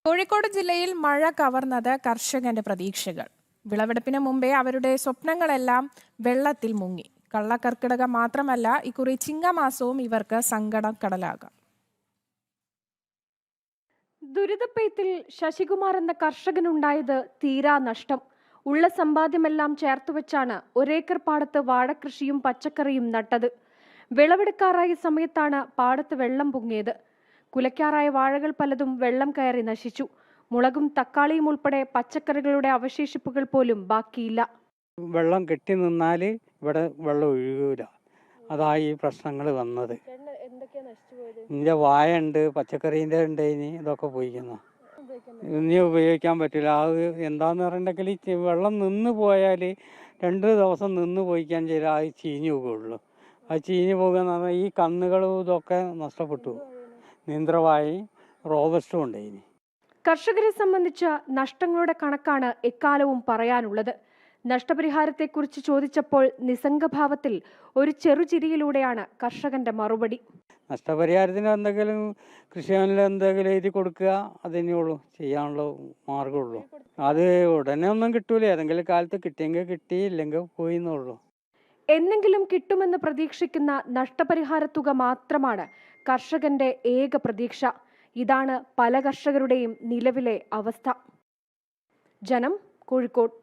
കോഴിക്കോട് ജില്ലയിൽ മഴ കവർന്നത് കർഷകന്റെ പ്രതീക്ഷകൾ. വിളവെടുപ്പിന് മുമ്പേ അവരുടെ സ്വപ്നങ്ങളെല്ലാം വെള്ളത്തിൽ മുങ്ങി. കള്ളക്കർക്കിടകം മാത്രമല്ല, ഇക്കുറി ചിങ്ങമാസവും ഇവർക്ക് സങ്കടക്കടലാകാം. ദുരിതപ്പെയ്ത്തിൽ ശശികുമാർ എന്ന കർഷകനുണ്ടായത് തീരാ നഷ്ടം. ഉള്ള സമ്പാദ്യമെല്ലാം ചേർത്തുവെച്ചാണ് ഒരേക്കർ പാടത്ത് വാഴകൃഷിയും പച്ചക്കറിയും നട്ടത്. വിളവെടുക്കാറായ സമയത്താണ് പാടത്ത് വെള്ളം പൊങ്ങിയത്. കുലയ്ക്കാറായ വാഴകൾ പലതും വെള്ളം കയറി നശിച്ചു. മുളകും തക്കാളിയും ഉൾപ്പെടെ പച്ചക്കറികളുടെ അവശേഷിപ്പുകൾ പോലും ബാക്കിയില്ല. വെള്ളം കെട്ടി നിന്നാൽ ഇവിടെ വെള്ളം ഒഴുകൂല. അതായി ഈ പ്രശ്നങ്ങൾ വന്നത്. ഇതിൻ്റെ വായ ഉണ്ട്, പച്ചക്കറീൻ്റെ ഉണ്ട്, ഇതൊക്കെ പോയിക്കുന്നു. ഇനി ഉപയോഗിക്കാൻ പറ്റില്ല. അത് എന്താന്ന് പറഞ്ഞിട്ടുണ്ടെങ്കിൽ വെള്ളം നിന്ന് പോയാൽ 2 ദിവസം നിന്ന് പോയിക്കാൻ ചെയ്താൽ അത് ചീഞ്ഞു പോകുള്ളൂ. അത് ചീഞ്ഞു പോകുക എന്ന് പറഞ്ഞാൽ ഈ കന്നുകളും ഇതൊക്കെ നഷ്ടപ്പെട്ടു. നീന്ത്രവാഴി റോബസ്റ്റും ഉണ്ട്. ഇനി കർഷകരെ സംബന്ധിച്ച നഷ്ടങ്ങളുടെ കണക്കാണ് എക്കാലവും പറയാനുള്ളത്. നഷ്ടപരിഹാരത്തെക്കുറിച്ച് ചോദിച്ചപ്പോൾ നിസ്സംഗഭാവത്തിൽ ഒരു ചെറുചിരിയിലൂടെയാണ് കർഷകന്റെ മറുപടി. നഷ്ടപരിഹാരത്തിന് എന്തെങ്കിലും കൃഷിഭവനിൽ എന്തെങ്കിലും എഴുതി കൊടുക്കുക, അതിനുള്ളൂ ചെയ്യാനുള്ള മാർഗമുള്ളൂ. അത് ഉടനെ ഒന്നും കിട്ടൂല. ഏതെങ്കിലും കാലത്ത് കിട്ടിയെങ്കിൽ കിട്ടി, ഇല്ലെങ്കിൽ പോയി എന്നുള്ളൂ. എന്നെങ്കിലും കിട്ടുമെന്ന് പ്രതീക്ഷിക്കുന്ന നഷ്ടപരിഹാര തുക മാത്രമാണ് കർഷകന്റെ ഏക പ്രതീക്ഷ. ഇതാണ് പല കർഷകരുടെയും നിലവിലെ അവസ്ഥ. ജനം, കോഴിക്കോട്.